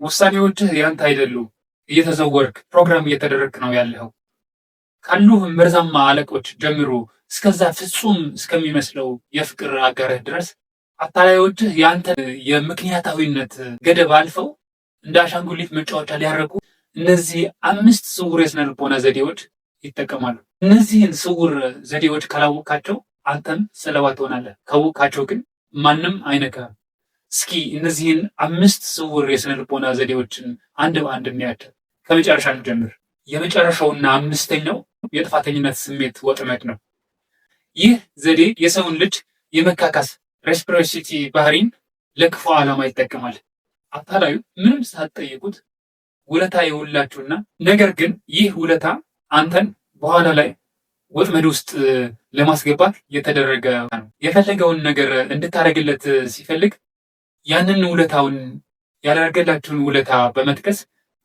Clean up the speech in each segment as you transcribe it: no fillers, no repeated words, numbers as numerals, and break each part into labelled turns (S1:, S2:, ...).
S1: ውሳኔዎችህ ያንተ አይደሉም። እየተዘወርክ ፕሮግራም እየተደረግክ ነው ያለኸው። ካሉህ መርዛማ አለቆች ጀምሮ እስከዛ ፍጹም እስከሚመስለው የፍቅር አጋርህ ድረስ አታላዮችህ የአንተ የምክንያታዊነት ገደብ አልፈው እንደ አሻንጉሊት መጫወቻ ሊያደርጉ እነዚህ 5 ስውር የስነ ልቦና ዘዴዎች ይጠቀማሉ። እነዚህን ስውር ዘዴዎች ካላወቃቸው አንተም ሰለባ ትሆናለህ። ካወቃቸው ግን ማንም አይነካም። እስኪ እነዚህን 5 ስውር የስነ ልቦና ዘዴዎችን አንድ በአንድ እናያቸው። ከመጨረሻ እንጀምር። የመጨረሻውና 5ኛው የጥፋተኝነት ስሜት ወጥመድ ነው። ይህ ዘዴ የሰውን ልጅ የመካካስ ሬስፕሮሲቲ ባህሪን ለክፉ ዓላማ ይጠቀማል። አታላዩ ምንም ሳትጠይቁት ውለታ ይውላችሁና ነገር ግን ይህ ውለታ አንተን በኋላ ላይ ወጥመድ ውስጥ ለማስገባት የተደረገ ነው። የፈለገውን ነገር እንድታደርግለት ሲፈልግ ያንን ውለታውን ያላደረገላችሁን ውለታ በመጥቀስ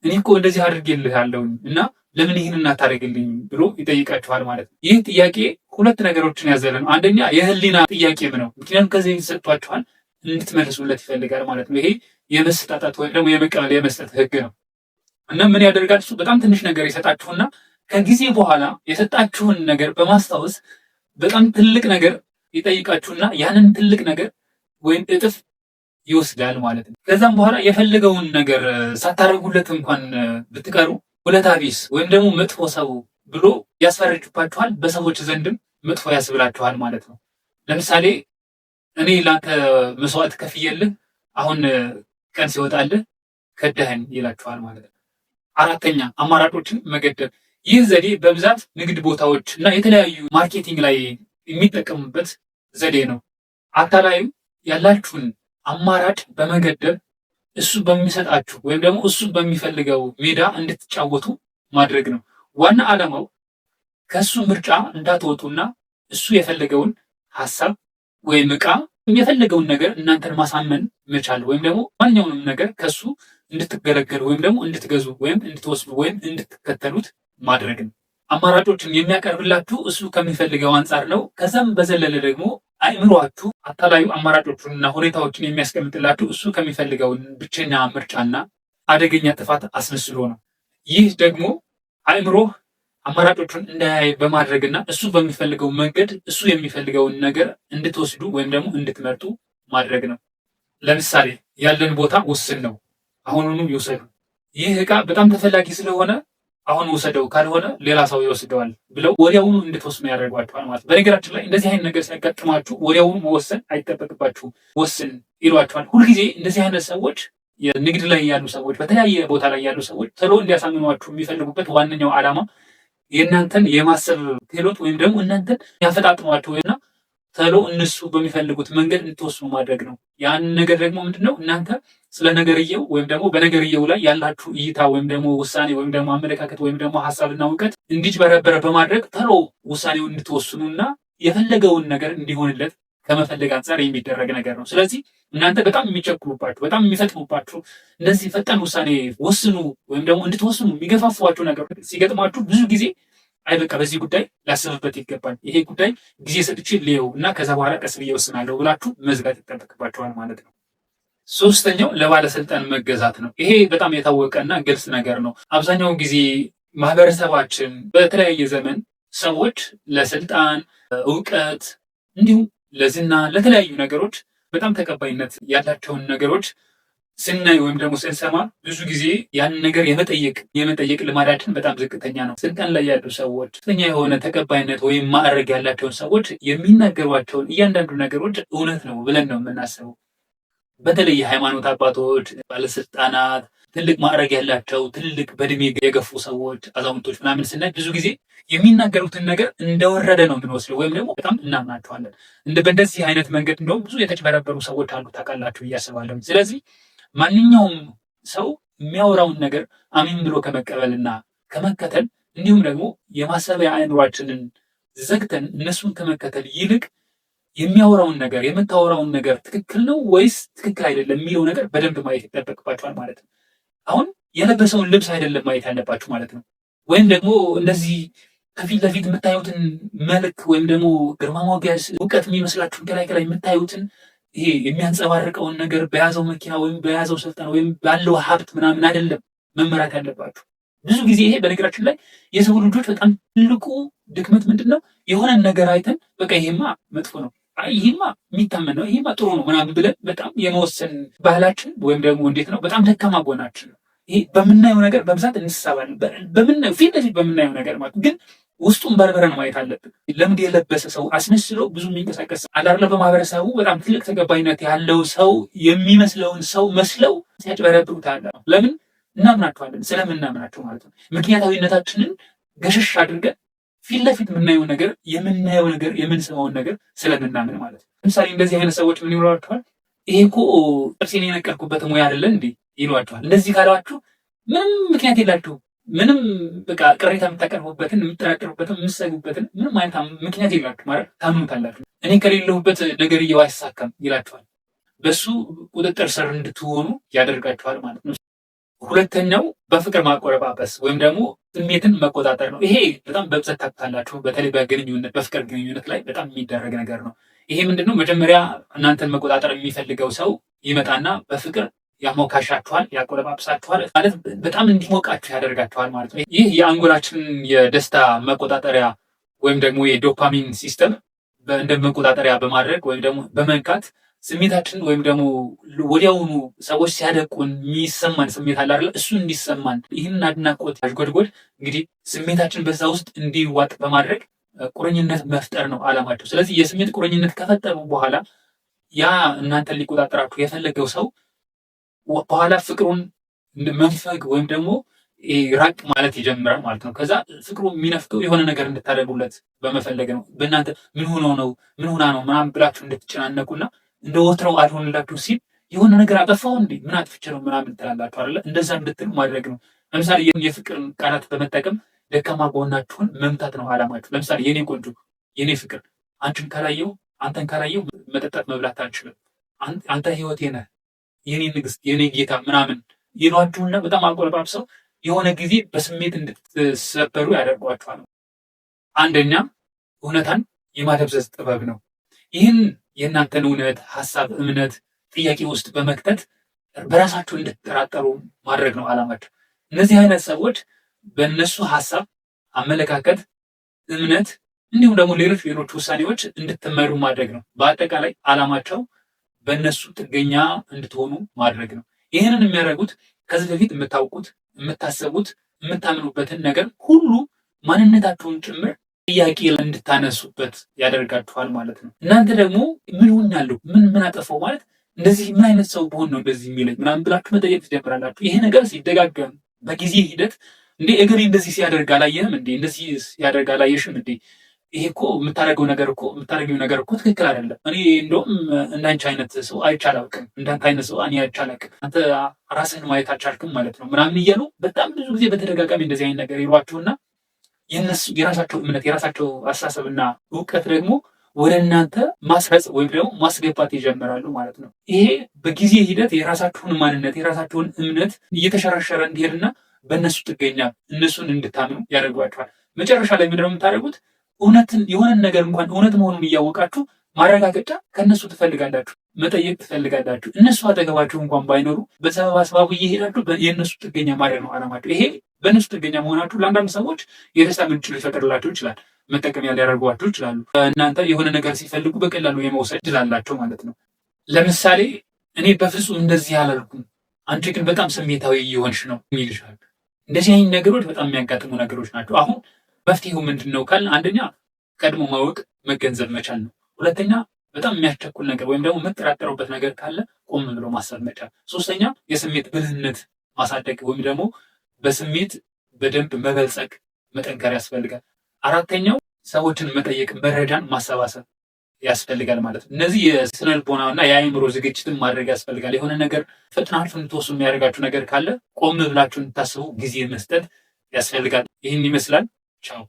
S1: እኔ እኮ እንደዚህ አድርጌልሃለሁ እና ለምን ይህን አታደርግልኝ ብሎ ይጠይቃችኋል ማለት ነው። ይህ ጥያቄ 2 ነገሮችን ያዘለ ነው። አንደኛ የህሊና ጥያቄም ነው። ምክንያቱም ከዚህ ሰጥቷችኋል እንድትመልሱለት ይፈልጋል ማለት ነው። ይሄ የመስጣጣት ወይም ደግሞ የመቀበል የመስጠት ህግ ነው እና ምን ያደርጋል እሱ በጣም ትንሽ ነገር ይሰጣችሁና ከጊዜ በኋላ የሰጣችሁን ነገር በማስታወስ በጣም ትልቅ ነገር ይጠይቃችሁና ያንን ትልቅ ነገር ወይም እጥፍ ይወስዳል ማለት ነው። ከዛም በኋላ የፈለገውን ነገር ሳታደርጉለት እንኳን ብትቀሩ ውለታ ቢስ ወይም ደግሞ መጥፎ ሰው ብሎ ያስፈርድባችኋል። በሰዎች ዘንድም መጥፎ ያስብላችኋል ማለት ነው። ለምሳሌ እኔ ላንተ መስዋዕት ከፍዬልህ አሁን ቀን ሲወጣልህ ከዳህን ይላችኋል ማለት ነው። 4ኛ አማራጮችን መገደብ። ይህ ዘዴ በብዛት ንግድ ቦታዎች እና የተለያዩ ማርኬቲንግ ላይ የሚጠቀሙበት ዘዴ ነው። አታላዩ ያላችሁን አማራጭ በመገደብ እሱ በሚሰጣችሁ ወይም ደግሞ እሱ በሚፈልገው ሜዳ እንድትጫወቱ ማድረግ ነው። ዋና ዓላማው ከእሱ ምርጫ እንዳትወጡና እሱ የፈለገውን ሀሳብ ወይም ዕቃ የፈለገውን ነገር እናንተን ማሳመን መቻል ወይም ደግሞ ማንኛውንም ነገር ከእሱ እንድትገለገሉ ወይም ደግሞ እንድትገዙ ወይም እንድትወስዱ ወይም እንድትከተሉት ማድረግ ነው። አማራጮችን የሚያቀርብላችሁ እሱ ከሚፈልገው አንጻር ነው። ከዛም በዘለለ ደግሞ አእምሯችሁ አታላዩ አማራጮቹንና ሁኔታዎችን የሚያስቀምጥላችሁ እሱ ከሚፈልገውን ብቸኛ ምርጫና አደገኛ ጥፋት አስመስሎ ነው። ይህ ደግሞ አእምሮህ አማራጮቹን እንዳያይ በማድረግና እሱ በሚፈልገው መንገድ እሱ የሚፈልገውን ነገር እንድትወስዱ ወይም ደግሞ እንድትመርጡ ማድረግ ነው። ለምሳሌ ያለን ቦታ ውስን ነው፣ አሁኑኑ ይውሰዱ። ይህ ዕቃ በጣም ተፈላጊ ስለሆነ አሁን ውሰደው፣ ካልሆነ ሌላ ሰው ይወስደዋል ብለው ወዲያውኑ እንድትወስኑ ያደርጓቸዋል ማለት ነው። በነገራችን ላይ እንደዚህ አይነት ነገር ሲያጋጥማችሁ ወዲያውኑ መወሰን አይጠበቅባችሁም። ወስን ይሏቸዋል። ሁልጊዜ እንደዚህ አይነት ሰዎች የንግድ ላይ ያሉ ሰዎች፣ በተለያየ ቦታ ላይ ያሉ ሰዎች ቶሎ እንዲያሳምኗችሁ የሚፈልጉበት ዋነኛው ዓላማ የእናንተን የማሰብ ክህሎት ወይም ደግሞ እናንተን ያፈጣጥሟችሁና ቶሎ እነሱ በሚፈልጉት መንገድ እንድትወስኑ ማድረግ ነው። ያን ነገር ደግሞ ምንድነው እናንተ ስለ ነገርየው ወይም ደግሞ በነገርየው ላይ ያላችሁ እይታ ወይም ደግሞ ውሳኔ ወይም ደግሞ አመለካከት ወይም ደግሞ ሀሳብና እውቀት እንዲጭበረበረ በማድረግ ቶሎ ውሳኔውን እንድትወስኑና የፈለገውን ነገር እንዲሆንለት ከመፈለግ አንጻር የሚደረግ ነገር ነው። ስለዚህ እናንተ በጣም የሚቸኩሉባችሁ በጣም የሚፈጥኑባችሁ እነዚህ ፈጣን ውሳኔ ወስኑ ወይም ደግሞ እንድትወስኑ የሚገፋፏችሁ ነገር ሲገጥማችሁ ብዙ ጊዜ አይ በቃ በዚህ ጉዳይ ላስብበት ይገባል፣ ይሄ ጉዳይ ጊዜ ሰጥቼ ልየው እና ከዛ በኋላ ቀስ ብዬ ወስናለሁ ብላችሁ መዝጋት ይጠበቅባችኋል ማለት ነው። 3ኛው ለባለስልጣን መገዛት ነው። ይሄ በጣም የታወቀና ግልጽ ነገር ነው። አብዛኛውን ጊዜ ማህበረሰባችን በተለያየ ዘመን ሰዎች ለስልጣን፣ እውቀት እንዲሁም ለዝና፣ ለተለያዩ ነገሮች በጣም ተቀባይነት ያላቸውን ነገሮች ስናይ ወይም ደግሞ ስንሰማ ብዙ ጊዜ ያንን ነገር የመጠየቅ ልማዳችን በጣም ዝቅተኛ ነው። ስልጣን ላይ ያሉ ሰዎች ከፍተኛ የሆነ ተቀባይነት ወይም ማዕረግ ያላቸውን ሰዎች የሚናገሯቸውን እያንዳንዱ ነገሮች እውነት ነው ብለን ነው የምናስበው። በተለይ የሃይማኖት አባቶች፣ ባለስልጣናት፣ ትልቅ ማዕረግ ያላቸው ትልቅ በእድሜ የገፉ ሰዎች፣ አዛውንቶች ምናምን ስናይ ብዙ ጊዜ የሚናገሩትን ነገር እንደወረደ ነው የምንወስደው ወይም ደግሞ በጣም እናምናቸዋለን። በእንደዚህ አይነት መንገድ እንደውም ብዙ የተጭበረበሩ ሰዎች አሉ ታውቃላችሁ ብዬ አስባለሁ። ስለዚህ ማንኛውም ሰው የሚያወራውን ነገር አሚን ብሎ ከመቀበልና ከመከተል እንዲሁም ደግሞ የማሰቢያ አእምሯችንን ዘግተን እነሱን ከመከተል ይልቅ የሚያወራውን ነገር የምታወራውን ነገር ትክክል ነው ወይስ ትክክል አይደለም የሚለው ነገር በደንብ ማየት ይጠበቅባችኋል ማለት ነው። አሁን የለበሰውን ልብስ አይደለም ማየት ያለባችሁ ማለት ነው። ወይም ደግሞ እንደዚህ ከፊት ለፊት የምታዩትን መልክ ወይም ደግሞ ግርማ ሞገስ እውቀት የሚመስላችሁን ከላይ ከላይ የምታዩትን ይሄ የሚያንጸባርቀውን ነገር በያዘው መኪና ወይም በያዘው ስልጣን ወይም ባለው ሀብት ምናምን አይደለም መመራት ያለባችሁ። ብዙ ጊዜ ይሄ በነገራችን ላይ የሰው ልጆች በጣም ትልቁ ድክመት ምንድን ነው? የሆነን ነገር አይተን በቃ ይሄማ መጥፎ ነው፣ ይሄማ የሚታመን ነው፣ ይሄማ ጥሩ ነው ምናምን ብለን በጣም የመወሰን ባህላችን ወይም ደግሞ እንዴት ነው በጣም ደካማ ጎናችን ነው። ይሄ በምናየው ነገር በብዛት እንስሳባለን። ፊት ለፊት በምናየው ነገር ማለት ግን ውስጡን በርበረን ማየት አለብን። ልምድ የለበሰ ሰው አስመስሎ ብዙ የሚንቀሳቀስ አዳርለ በማህበረሰቡ በጣም ትልቅ ተቀባይነት ያለው ሰው የሚመስለውን ሰው መስለው ሲያጭበረብሩት አለ። ለምን እናምናቸዋለን? ስለምናምናቸው ማለት ነው። ምክንያታዊነታችንን ገሸሽ አድርገን ፊት ለፊት የምናየው ነገር የምንሰማውን ነገር ስለምናምን ማለት ነው። ለምሳሌ እንደዚህ አይነት ሰዎች ምን ይሏቸዋል? ይሄ እኮ ጥርሴን የነቀልኩበት ሙያ አይደለ እንዴ ይሏቸዋል። እንደዚህ ካሏችሁ ምንም ምክንያት የላችሁ። ምንም በቃ ቅሬታ የምታቀርቡበትን የምትጠራጠሩበትን የምትሰጉበትን ምንም አይነት ምክንያት የላችሁ ማለት ታምኑታላችሁ። እኔ ከሌለሁበት ነገርየው አይሳካም ይላችኋል። በሱ ቁጥጥር ስር እንድትሆኑ ያደርጋችኋል ማለት ነው። ሁለተኛው በፍቅር ማቆረባበስ ወይም ደግሞ ስሜትን መቆጣጠር ነው። ይሄ በጣም በብዛት ታውቃላችሁ። በተለይ በፍቅር ግንኙነት ላይ በጣም የሚደረግ ነገር ነው። ይሄ ምንድነው? መጀመሪያ እናንተን መቆጣጠር የሚፈልገው ሰው ይመጣና በፍቅር ያሞካሻችኋል፣ ያቆለባብሳችኋል ማለት በጣም እንዲሞቃችሁ ያደርጋችኋል ማለት ነው። ይህ የአንጎላችንን የደስታ መቆጣጠሪያ ወይም ደግሞ የዶፓሚን ሲስተም እንደ መቆጣጠሪያ በማድረግ ወይም ደግሞ በመንካት ስሜታችን ወይም ደግሞ ወዲያውኑ ሰዎች ሲያደቁን የሚሰማን ስሜት አለ አይደል? እሱ እንዲሰማን ይህንን አድናቆት አሽጎድጎድ እንግዲህ ስሜታችን በዛ ውስጥ እንዲዋጥ በማድረግ ቁርኝነት መፍጠር ነው አላማቸው። ስለዚህ የስሜት ቁርኝነት ከፈጠሩ በኋላ ያ እናንተን ሊቆጣጠራችሁ የፈለገው ሰው በኋላ ፍቅሩን መንፈግ ወይም ደግሞ ራቅ ማለት ይጀምራል ማለት ነው። ከዛ ፍቅሩ የሚነፍቀው የሆነ ነገር እንድታደርጉለት በመፈለግ ነው። በእናንተ ምን ሆና ነው ምናምን ብላችሁ እንድትጨናነቁና እንደ ወትረው አልሆንላችሁ ሲል የሆነ ነገር አጠፋው እንዴ ምን አጥፍቼ ነው ምናምን ትላላችሁ አይደለ? እንደዛ እንድትሉ ማድረግ ነው። ለምሳሌ የፍቅር ቃላት በመጠቀም ደካማ ጎናችሁን መምታት ነው አላማችሁ። ለምሳሌ የኔ ቆንጆ፣ የኔ ፍቅር፣ አንተን ካላየው መጠጣት መብላት አልችልም፣ አንተ ህይወቴ ነህ፣ የኔ ንግስት፣ የኔ ጌታ ምናምን ይሏችሁና በጣም አቆለባብሰው የሆነ ጊዜ በስሜት እንድትሰበሩ ያደርጓችኋል። አንደኛ እውነታን የማደብዘዝ ጥበብ ነው። ይህን የእናንተን እውነት፣ ሀሳብ፣ እምነት ጥያቄ ውስጥ በመክተት በራሳቸው እንድትጠራጠሩ ማድረግ ነው አላማቸው። እነዚህ አይነት ሰዎች በእነሱ ሀሳብ፣ አመለካከት፣ እምነት እንዲሁም ደግሞ ሌሎች ውሳኔዎች እንድትመሩ ማድረግ ነው። በአጠቃላይ አላማቸው በእነሱ ጥገኛ እንድትሆኑ ማድረግ ነው። ይህንን የሚያደርጉት ከዚህ በፊት የምታውቁት፣ የምታሰቡት፣ የምታምኑበትን ነገር ሁሉ ማንነታቸውን ጭምር ጥያቄ እንድታነሱበት ያደርጋችኋል ማለት ነው። እናንተ ደግሞ ምን ሆኛለሁ፣ ምን አጠፋው ማለት እንደዚህ ምን አይነት ሰው ብሆን ነው እንደዚህ የሚለኝ ምናምን ብላችሁ መጠየቅ ትጀምራላችሁ። ይሄ ነገር ሲደጋገም በጊዜ ሂደት እንዴ እገሌ እንደዚህ ሲያደርግ አላየህም እንዴ? እንደዚህ ሲያደርግ አላየሽም እንዴ? ይሄ እኮ የምታደርገው ነገር እኮ ትክክል አይደለም። እኔ እንደውም እንዳንቺ አይነት ሰው አይቼ አላውቅም፣ እንዳንተ አይነት ሰው እኔ አይቼ አላውቅም፣ አንተ ራስህን ማየት አልቻልክም ማለት ነው ምናምን እያሉ በጣም ብዙ ጊዜ በተደጋጋሚ እንደዚህ አይነት ነገር ይሏችሁና የራሳቸው እምነት የራሳቸው አስተሳሰብና እውቀት ደግሞ ወደ እናንተ ማስረጽ ወይም ደግሞ ማስገባት ይጀምራሉ ማለት ነው። ይሄ በጊዜ ሂደት የራሳችሁን ማንነት የራሳችሁን እምነት እየተሸረሸረ እንዲሄድና በእነሱ ጥገኛ እነሱን እንድታምኑ ያደርጓቸዋል። መጨረሻ ላይ ምንድነው የምታደርጉት? የሆነን ነገር እንኳን እውነት መሆኑን እያወቃችሁ ማረጋገጫ ከእነሱ ትፈልጋላችሁ፣ መጠየቅ ትፈልጋላችሁ። እነሱ አጠገባችሁ እንኳን ባይኖሩ በሰበብ አስባቡ እየሄዳችሁ የእነሱ ጥገኛ ማድረግ ነው አላማችሁ። ይሄ በእነሱ ጥገኛ መሆናችሁ ለአንዳንድ ሰዎች የደስታ ምንጭ ሊፈጥርላቸው ይችላል፣ መጠቀሚያ ሊያደርጓቸው ይችላሉ። እናንተ የሆነ ነገር ሲፈልጉ በቀላሉ የመውሰድ ይችላላቸው ማለት ነው። ለምሳሌ እኔ በፍጹም እንደዚህ አላልኩም፣ አንቺ ግን በጣም ስሜታዊ እየሆንሽ ነው ይልሻል። እንደዚህ አይነት ነገሮች በጣም የሚያጋጥሙ ነገሮች ናቸው። አሁን መፍትሄው ምንድን ነው ካልን፣ አንደኛ ቀድሞ ማወቅ መገንዘብ መቻል ነው። ሁለተኛ በጣም የሚያስቸኩል ነገር ወይም ደግሞ የምጠራጠሩበት ነገር ካለ ቆም ብሎ ማሰብ መቻል። ሶስተኛ የስሜት ብልህነት ማሳደግ ወይም ደግሞ በስሜት በደንብ መበልጸግ መጠንከር ያስፈልጋል። አራተኛው ሰዎችን መጠየቅ መረጃን ማሰባሰብ ያስፈልጋል ማለት ነው። እነዚህ የስነ ልቦናና የአእምሮ ዝግጅትን ማድረግ ያስፈልጋል። የሆነ ነገር ፈጥናችሁ እንድትወስኑ የሚያደርጋችሁ ነገር ካለ ቆም ብላችሁ እንድታስቡ ጊዜ መስጠት ያስፈልጋል። ይህን ይመስላል። ቻው።